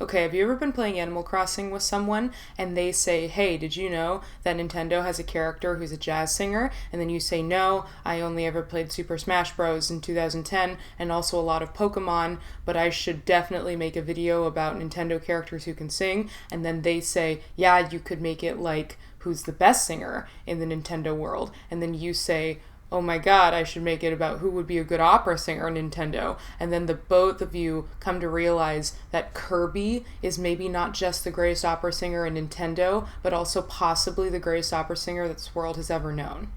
Okay, have you ever been playing Animal Crossing with someone and they say, hey, did you know that Nintendo has a character who's a jazz singer? And then you say, no, I only ever played Super Smash Bros. In 2010 and also a lot of Pokemon, but I should definitely make a video about Nintendo characters who can sing. And then they say, yeah, you could make it like who's the best singer in the Nintendo world. And then you say, oh my god, I should make it about who would be a good opera singer in Nintendo. And then the both of you come to realize that Kirby is maybe not just the greatest opera singer in Nintendo, but also possibly the greatest opera singer that this world has ever known.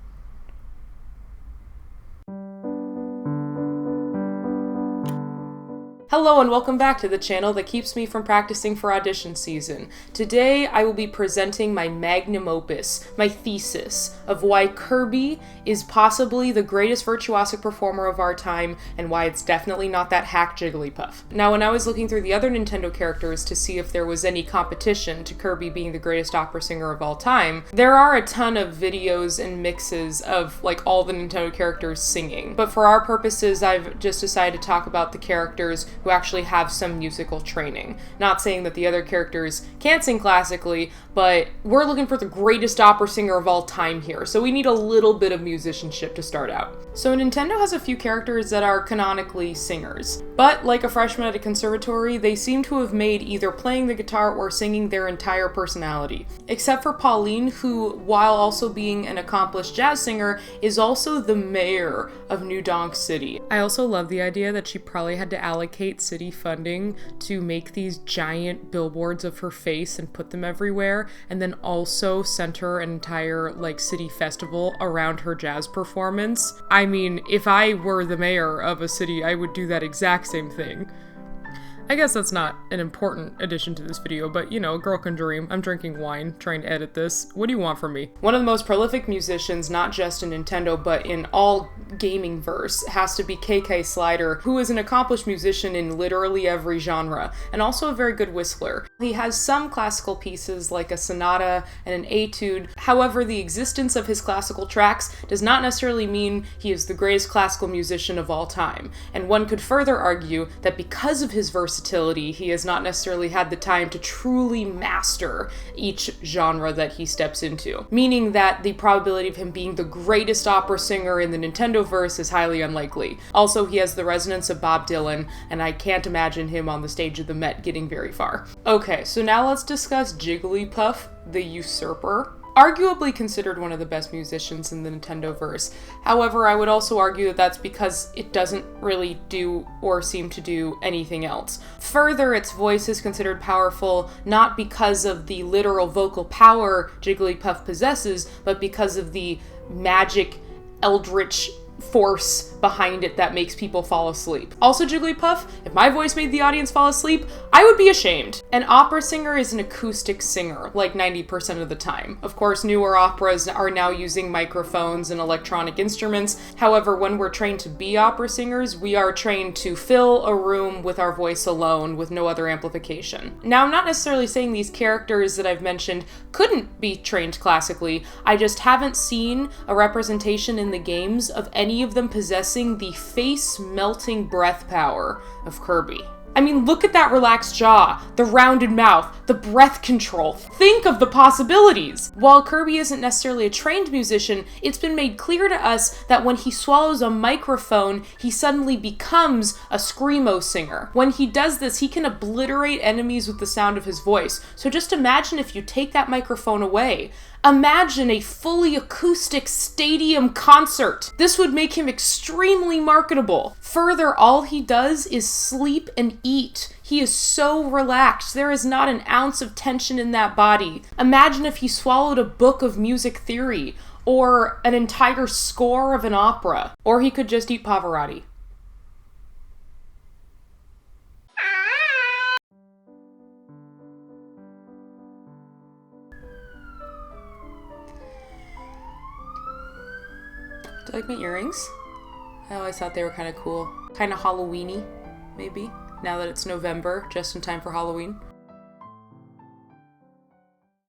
Hello and welcome back to the channel that keeps me from practicing for audition season. Today I will be presenting my magnum opus, my thesis, of why Kirby is possibly the greatest virtuosic performer of our time and why it's definitely not that hack Jigglypuff. Now when I was looking through the other Nintendo characters to see if there was any competition to Kirby being the greatest opera singer of all time, there are a ton of videos and mixes of like all the Nintendo characters singing. But for our purposes, I've just decided to talk about the characters who actually have some musical training. Not saying that the other characters can't sing classically, but we're looking for the greatest opera singer of all time here, so we need a little bit of musicianship to start out. So Nintendo has a few characters that are canonically singers, but like a freshman at a conservatory, they seem to have made either playing the guitar or singing their entire personality. Except for Pauline, who, while also being an accomplished jazz singer, is also the mayor of New Donk City. I also love the idea that she probably had to allocate city funding to make these giant billboards of her face and put them everywhere, and then also center an entire like city festival around her jazz performance. I mean, if I were the mayor of a city, I would do that exact same thing. I guess that's not an important addition to this video, but you know, a girl can dream. I'm drinking wine, trying to edit this. What do you want from me? One of the most prolific musicians, not just in Nintendo, but in all gaming verse, has to be KK Slider, who is an accomplished musician in literally every genre, and also a very good whistler. He has some classical pieces like a sonata and an etude. However, the existence of his classical tracks does not necessarily mean he is the greatest classical musician of all time. And one could further argue that because of his versatility, he has not necessarily had the time to truly master each genre that he steps into, meaning that the probability of him being the greatest opera singer in the Nintendo-verse is highly unlikely. Also, he has the resonance of Bob Dylan, and I can't imagine him on the stage of the Met getting very far. Okay, so now let's discuss Jigglypuff, the usurper. Arguably considered one of the best musicians in the Nintendo-verse. However, I would also argue that that's because it doesn't really do or seem to do anything else. Further, its voice is considered powerful not because of the literal vocal power Jigglypuff possesses, but because of the magic, eldritch force behind it that makes people fall asleep. Also, Jigglypuff, if my voice made the audience fall asleep, I would be ashamed. An opera singer is an acoustic singer, like 90% of the time. Of course, newer operas are now using microphones and electronic instruments. However, when we're trained to be opera singers, we are trained to fill a room with our voice alone with no other amplification. Now, I'm not necessarily saying these characters that I've mentioned couldn't be trained classically. I just haven't seen a representation in the games of any of them possessing the face-melting breath power of Kirby. I mean, look at that relaxed jaw, the rounded mouth, the breath control. Think of the possibilities! While Kirby isn't necessarily a trained musician, it's been made clear to us that when he swallows a microphone, he suddenly becomes a screamo singer. When he does this, he can obliterate enemies with the sound of his voice. So just imagine if you take that microphone away. Imagine a fully acoustic stadium concert. This would make him extremely marketable. Further, all he does is sleep and eat. He is so relaxed. There is not an ounce of tension in that body. Imagine if he swallowed a book of music theory, or an entire score of an opera. Or he could just eat Pavarotti. Do you like my earrings? I always thought they were kind of cool. Kind of Halloween-y, maybe, now that it's November, just in time for Halloween.